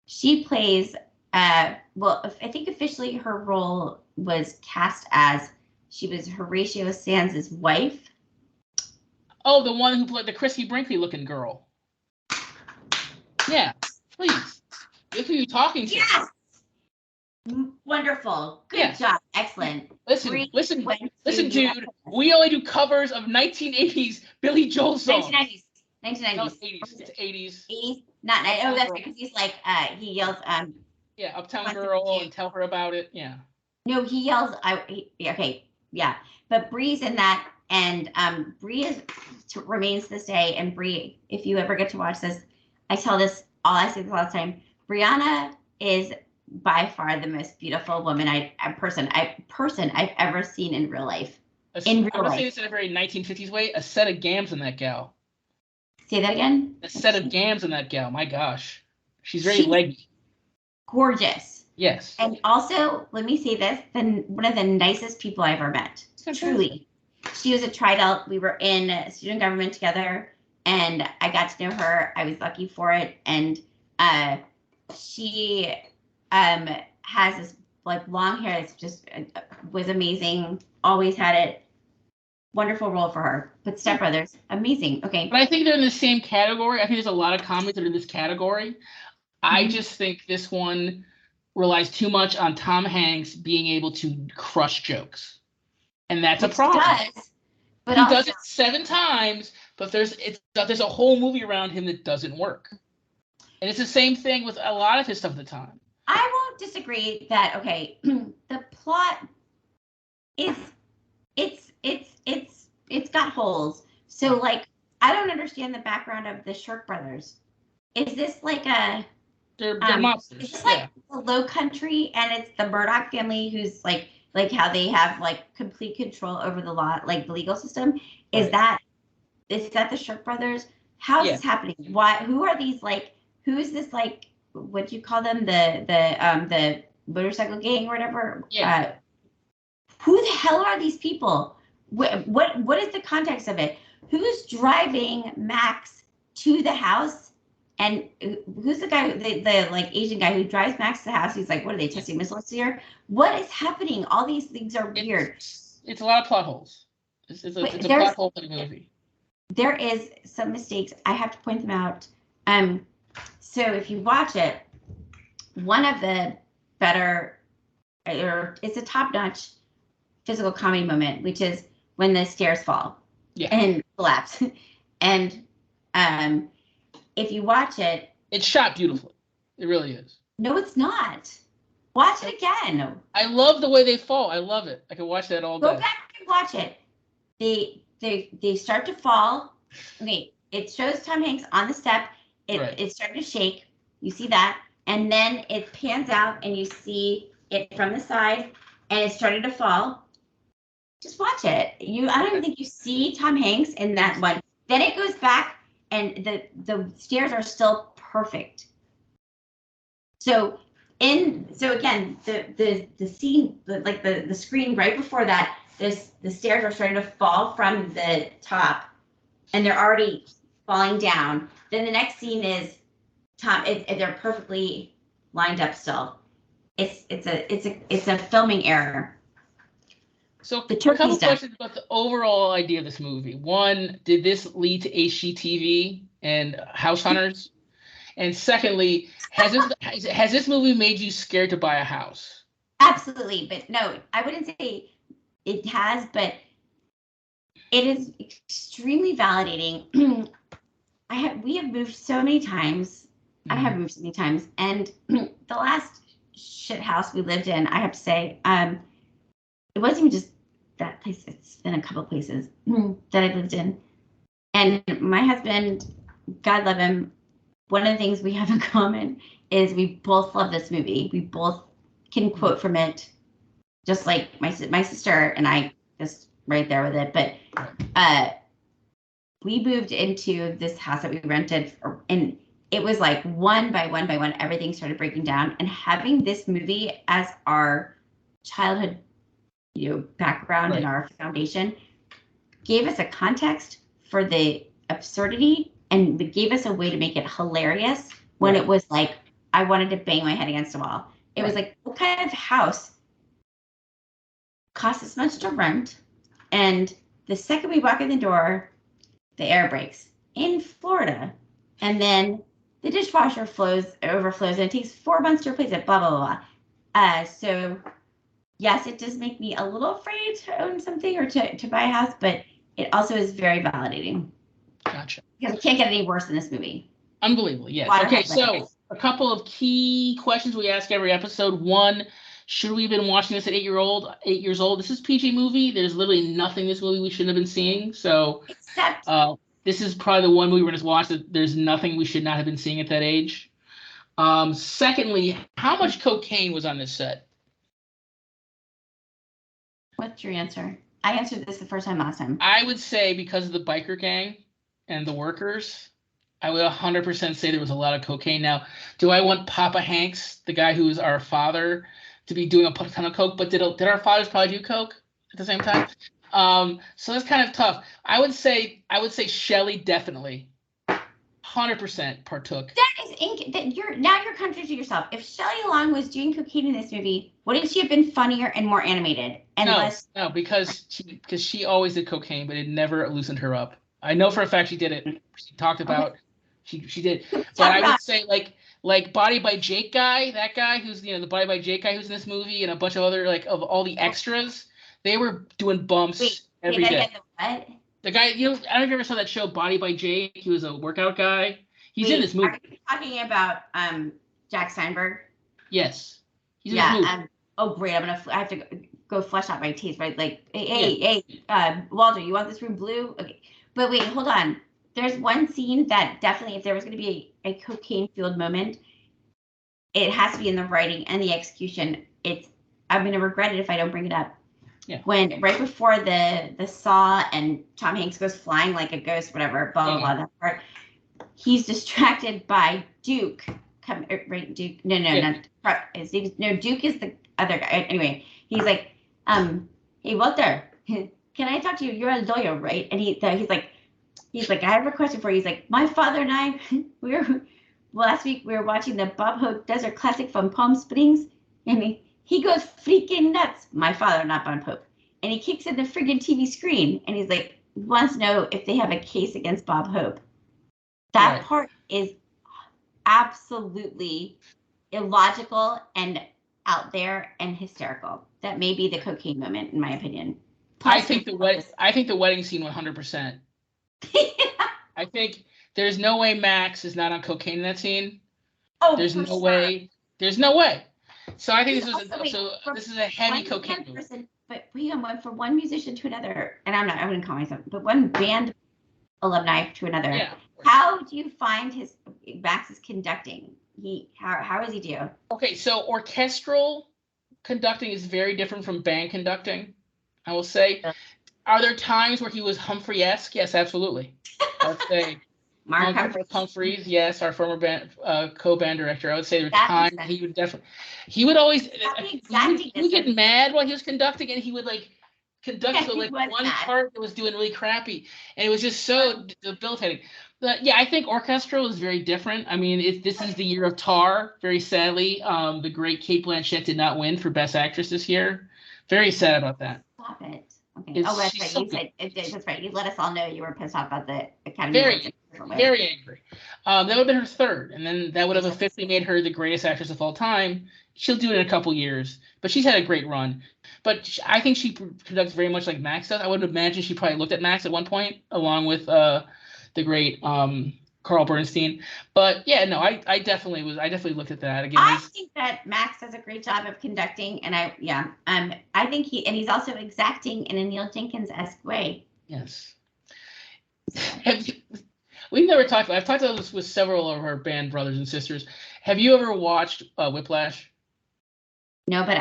She plays. Well, I think officially her role was cast as she was Horatio Sands' wife. Oh, the one who played the Chrissy Brinkley looking girl. Yeah, please. That's who you're talking to. Yes. Wonderful. Good job. Excellent. Listen, dude. We only do covers of 1980s Billy Joel songs. 1990s. No, 80s. 80s. Not. Oh, that's because he's like he yells. Yeah, Uptown Girl and Tell Her About It. Yeah. No, he yells. Okay. Yeah. But Bree's in that, and Bree remains to this day. And Bree, if you ever get to watch this, I say this all the time. Brianna is by far the most beautiful woman person I've ever seen in real life. I'm gonna say this in a very 1950s way. A set of gams in that gal. Say that again. A set of gams in that gal. My gosh, she's very leggy. Gorgeous. Yes. And also, let me say this: one of the nicest people I ever met. Truly. She was a tri-adult. We were in student government together, and I got to know her. I was lucky for it, and she has this like long hair. It's just was amazing. Always had it. Wonderful role for her. But Step Brothers, amazing. Okay. But I think they're in the same category. I think there's a lot of comedies that are in this category. I just think this one relies too much on Tom Hanks being able to crush jokes, and that's a problem. He does it 7 times, but there's a whole movie around him that doesn't work, and it's the same thing with a lot of his stuff at the time. I won't disagree that the plot is it's got holes. So like I don't understand the background of the Shirk brothers. Is this like a they're monsters? Is this like the Low Country and it's the Murdoch family who's like how they have like complete control over the law, like the legal system? Is that the Shirk brothers? How is this happening? Why? Who are these like? Who is this like? What do you call them? The motorcycle gang or whatever. Yeah. Who the hell are these people? What is the context of it? Who's driving Max to the house? And who's the guy, the like Asian guy who drives Max to the house? He's like, what are they testing missiles here? What is happening? All these things are weird. It's a lot of plot holes. It's a plot hole in the movie. There is some mistakes. I have to point them out. So if you watch it, one of the better, or it's a top-notch physical comedy moment, which is when the stairs fall Yeah. and collapse. And if you watch it, it's shot beautifully. It really is. no, it's not. Watch it again. I love the way they fall. I love it. I can watch that all day. Go back and watch it. They start to fall. Okay, it shows Tom Hanks on the step. It's starting to shake. You see that, and then it pans out, and you see it from the side, and it's starting to fall. Just watch it. I don't even think you see Tom Hanks in that one. Then it goes back, and the stairs are still perfect. So again, the scene, like the screen right before that, the stairs are starting to fall from the top, and they're already falling down. Then the next scene is they're perfectly lined up still. It's a filming error. So a couple questions about the overall idea of this movie. One, did this lead to HGTV and House Hunters? And secondly, has this movie made you scared to buy a house? Absolutely, but no, I wouldn't say it has, but it is extremely validating. We have moved so many times. I have moved so many times, and the last shit house we lived in, I have to say, it wasn't even just that place. It's been a couple places that I've lived in, and my husband, God love him, one of the things we have in common is we both love this movie. We both can quote from it, just like my sister and I, just right there with it. But we moved into this house that we rented, and it was like one by one, everything started breaking down. And having this movie as our childhood, background and our foundation gave us a context for the absurdity, and it gave us a way to make it hilarious when it was like I wanted to bang my head against a wall. It was like, what kind of house costs this much to rent? And the second we walk in the door, the air breaks in Florida, and then the dishwasher overflows, and it takes 4 months to replace it. Blah blah blah. So yes, it does make me a little afraid to own something or to buy a house, but it also is very validating. Gotcha. Because it can't get any worse than this movie. Unbelievable, yes. Okay, so a couple of key questions we ask every episode. One, should we have been watching this at 8 years old? This is PG movie. There's literally nothing in this movie we shouldn't have been seeing. So except this is probably the one movie we're going to watch that there's nothing we should not have been seeing at that age. Secondly, how much cocaine was on this set? What's your answer? I answered this the first time last time. I would say because of the biker gang and the workers, I would 100% say there was a lot of cocaine. Now, do I want Papa Hanks, the guy who is our father, to be doing a ton of coke? But did our fathers probably do coke at the same time? So that's kind of tough. I would say Shelley definitely 100% partook. You're contradicting yourself. If Shelley Long was doing cocaine in this movie, wouldn't she have been funnier and more animated? No, because she always did cocaine, but it never loosened her up. I know for a fact she did it. She talked about she did. But I would say like Body by Jake guy, that guy who's the Body by Jake guy who's in this movie, and a bunch of other of all the extras, they were doing bumps every day. What? The guy, I don't know if you ever saw that show Body by Jake. He was a workout guy. He's in this movie. Are you talking about Jack Steinberg? Yes. He's in this movie. Oh great! I have to go flesh out my taste, right? Like, hey, Walter, you want this room blue? Okay, but wait, hold on. There's one scene that definitely, if there was going to be a cocaine-fueled moment, it has to be in the writing and the execution. I'm going to regret it if I don't bring it up. Yeah. When right before the saw and Tom Hanks goes flying like a ghost, whatever, blah blah blah. That part, he's distracted by Duke. Right, Duke? No, Duke is the other guy. Anyway, he's like, hey Walter, can I talk to you? You're a lawyer, right? And he's like, I have a question for you. He's like, my father and I, last week we were watching the Bob Hope Desert Classic from Palm Springs, and he goes freaking nuts. My father, not Bob Hope, and he kicks in the friggin' TV screen, and he's like, wants to know if they have a case against Bob Hope. That part is absolutely illogical and out there and hysterical. That may be the cocaine moment, in my opinion. I think the wedding scene 100%. I think there's no way Max is not on cocaine in that scene. Oh, there's for no sure. way. There's no way. So I think this is a heavy one cocaine band person, but we went from one musician to another, and I wouldn't call myself, but one band alumni to another. Yeah. How do you find Max's conducting? How does he do? Okay, so orchestral conducting is very different from band conducting, I will say. Are there times where he was Humphrey-esque? Yes, absolutely. I would say Mark Humphreys, yes, our former band co-band director. I would say there were times he would definitely, he would always, he would get mad while he was conducting, and he would like conduct to like one part that was doing really crappy, and it was just so debilitating. But yeah, I think orchestral is very different. I mean, this is the year of Tar. Very sadly, the great Cate Blanchett did not win for Best Actress this year. Very sad about that. Stop it. Okay. Oh, that's right. You said that's right. You let us all know you were pissed off about the Academy Awards. Very angry. That would have been her third, and then that would have officially made her the greatest actress of all time. She'll do it in a couple years, but she's had a great run. But I think she conducts very much like Max does. I would imagine she probably looked at Max at one point, along with the great Carl Bernstein. But yeah, no, I definitely looked at that again. I think that Max does a great job of conducting, and I think he's also exacting in a Neil Jenkins-esque way. Yes. We've never talked about. I've talked about this with several of our band brothers and sisters. Have you ever watched Whiplash? No, but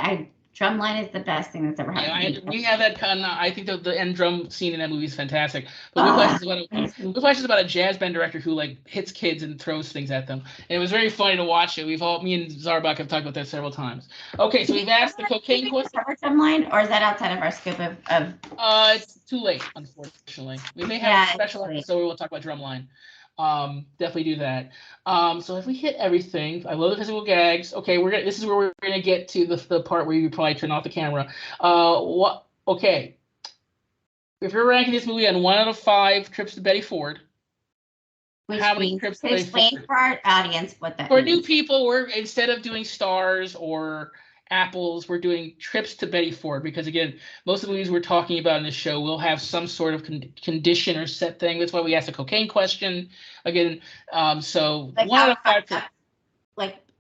Drumline is the best thing that's ever happened. We have that kind of. I think the end drum scene in that movie is fantastic. But Whiplash is about a jazz band director who like hits kids and throws things at them. And it was very funny to watch it. Me and Zarbach have talked about that several times. Okay, so we've asked the cocaine question. Drumline, or is that outside of our scope of? It's too late, unfortunately. We may have a special episode where we'll talk about Drumline. Definitely do that. So if we hit everything, I love the physical gags. Okay, this is where we're gonna get to the part where you probably turn off the camera. Okay. If you're ranking this movie on 1 out of 5 trips to Betty Ford, how many trips to Betty Ford? Explain for our audience what that means. For new people, we're instead of doing stars or apples, we're doing trips to Betty Ford, because again, most of the movies we're talking about in this show will have some sort of condition or set thing. That's why we asked the cocaine question again. So like 1 out of 5 trips.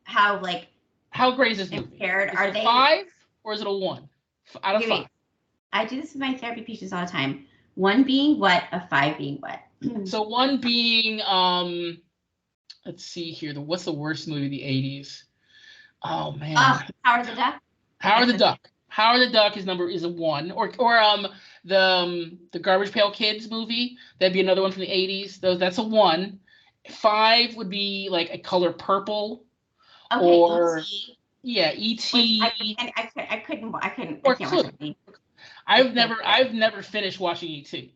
How great is this movie? Are they 5 or is it a 1 out of 5? I do this with my therapy patients all the time. 1 being what, a 5 being what? So 1 being let's see here. What's the worst movie of the 80s? Oh man. Howard the Duck. Howard the Duck. Howard the Duck is a 1. Or the Garbage Pail Kids movie. That'd be another one from the 80s. That's a 1. 5 would be like A Color Purple. Okay, or E.T. Yeah, E.T. I couldn't. Or Clue. I've never finished watching E.T.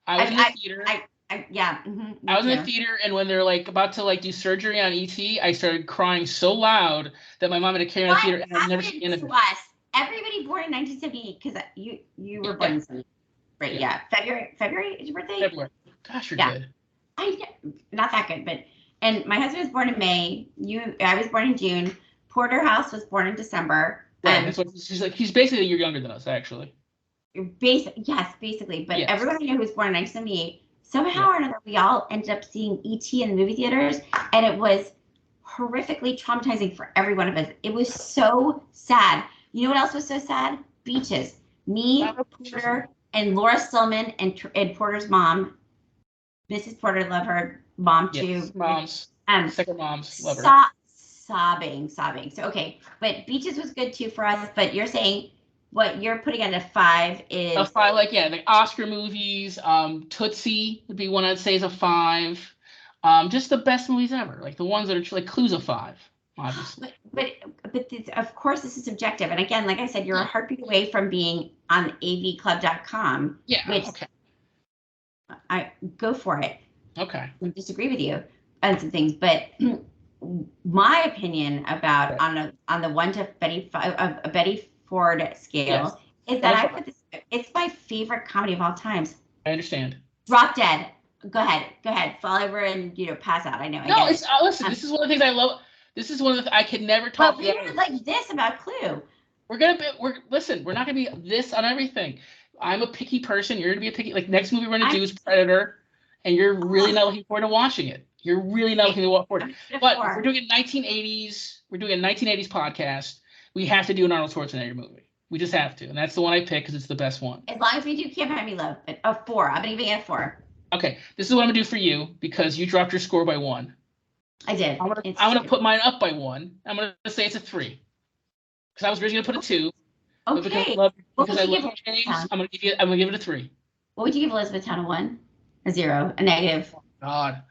I was in the theater. I was in the theater, and when they're like about to like do surgery on E.T., I started crying so loud that my mom had to carry me to the theater, and I've never seen it. Everybody born in 1978, because you were born in 78, right? Yeah. February is your birthday. February. Gosh, you're good. Not that good, and my husband was born in May. I was born in June. Porterhouse was born in December. Right. That's what she's like. He's basically a year younger than us, actually. Basically. But everyone I know who was born in 1978. Somehow or another, we all ended up seeing E.T. in the movie theaters, and it was horrifically traumatizing for every one of us. It was so sad. You know what else was so sad? Beaches. Me, Porter, and Laura Stillman, and Porter's mom, Mrs. Porter, love her mom too. Yes, moms. Second moms, love her. Sobbing. So okay, but Beaches was good too for us. But you're saying what you're putting at a 5 is a 5, like Oscar movies. Tootsie would be one I'd say is a 5. Just the best movies ever, like the ones that are like Clue's a 5, obviously. But of course this is subjective, and again, like I said, you're a heartbeat away from being on avclub.com. Yeah. Okay. I go for it. Okay. I disagree with you on some things, but my opinion about on the 1 to Betty Ford scale is that it's my favorite comedy of all times. I understand. Drop Dead. Go ahead. Fall over and pass out. I know. Listen. This is one of the things I love. This is one of the I could never But talk we about. were like this about Clue. Listen, we're not gonna be this on everything. I'm a picky person. You're gonna be a picky. Like next movie we're gonna do is Predator, and you're really not looking forward to watching it. You're really not looking forward to it. But if we're doing a 1980s. We're doing a 1980s podcast. We have to do an Arnold Schwarzenegger movie. We just have to, and that's the one I picked because it's the best one. As long as we do Can't Buy Me Love, but a 4. I'm gonna give it a 4. Okay, this is what I'm gonna do for you because you dropped your score by 1. I did. I'm gonna put mine up by 1. I'm gonna say it's a 3 because I was originally gonna put a 2. Okay. Because I love James, I'm gonna give it a 3. What would you give Elizabethtown? A 1, a 0, a negative? Oh, God,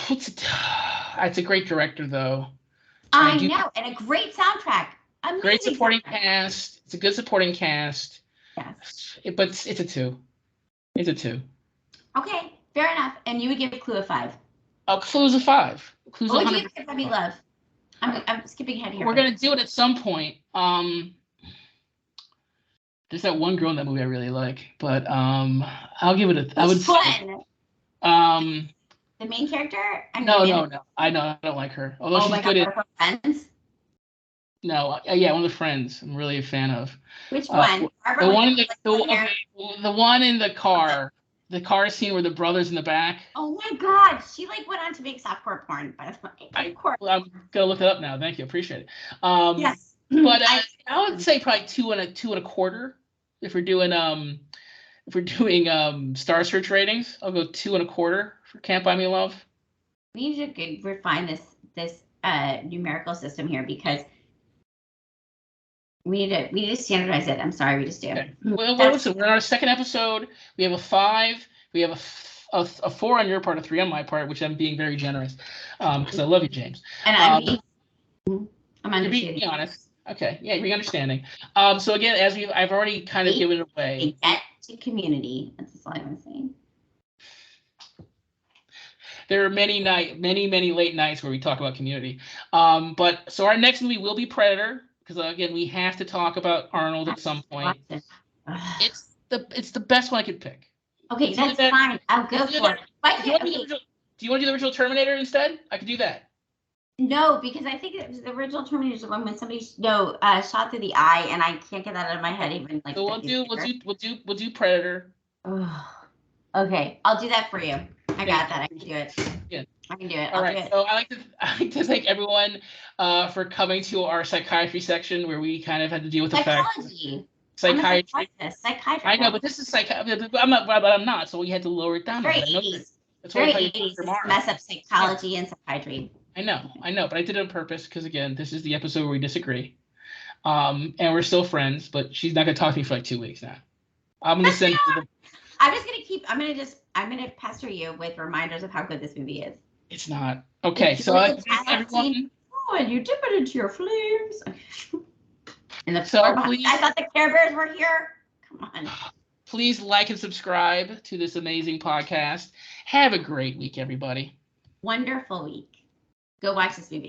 it's a great director though. I know, and a great soundtrack. Amazing great supporting soundtrack. cast. It's a good supporting cast. Yes. But it's a 2. It's a 2. Okay, fair enough. And you would give Clue a 5. Oh, Clue's a 5. Clue's what would 100%. you give Can't Buy Me Love? I'm skipping ahead here. We're gonna do it at some point. There's that one girl in that movie I really like, but I'll give it a. I would. Say, the main character? No. I don't like her. Although she's good at Friends. No, yeah, one of the Friends. I'm really a fan of. Which one? The one in the one in the car. The car scene where the brother's in the back. Oh my God, she like went on to make softcore porn. By the way, I'm gonna look it up now. Thank you, appreciate it. Yes, but I would say probably 2 and a 2.25. If we're doing Star Search ratings, I'll go 2.25 for Can't Buy Me Love. We need to refine this numerical system here because we need to standardize it. I'm sorry, we just do. Okay. Well, listen, we're on our second episode. We have a 5. We have a 4 on your part, a 3 on my part, which I'm being very generous because I love you, James. And I'm understanding. Be honest. Okay, yeah, you're understanding. So again, I've already kind of given it away. Get to Community. That's all I'm saying. There are many late nights where we talk about Community. But so our next movie will be Predator. Because again, we have to talk about Arnold at some point. It's the best one I could pick. Okay, that's fine. I'll go for it. Do you want to do the original Terminator instead? I could do that. No, because I think it was the original Terminator the one when somebody shot through the eye, and I can't get that out of my head even like. So we'll do Predator. Okay, I'll do that for you. I got that. I can do it. Yeah. I can do it. All right. So I like to thank everyone for coming to our psychiatry section where we kind of had to deal with the psychology. Psychiatry. Psychiatry. I know, but this is psychiatry. I'm not. So we had to lower it down. Very 80s. That's very 80s. Mess up psychology and psychiatry. I know, but I did it on purpose because again, this is the episode where we disagree. And we're still friends, but she's not gonna talk to me for like 2 weeks now. I'm gonna send. I'm gonna pester you with reminders of how good this movie is. It's not. Okay, so everyone. Oh, and you dip it into your flames. And I thought the Care Bears were here. Come on. Please like and subscribe to this amazing podcast. Have a great week, everybody. Wonderful week. Go watch this movie.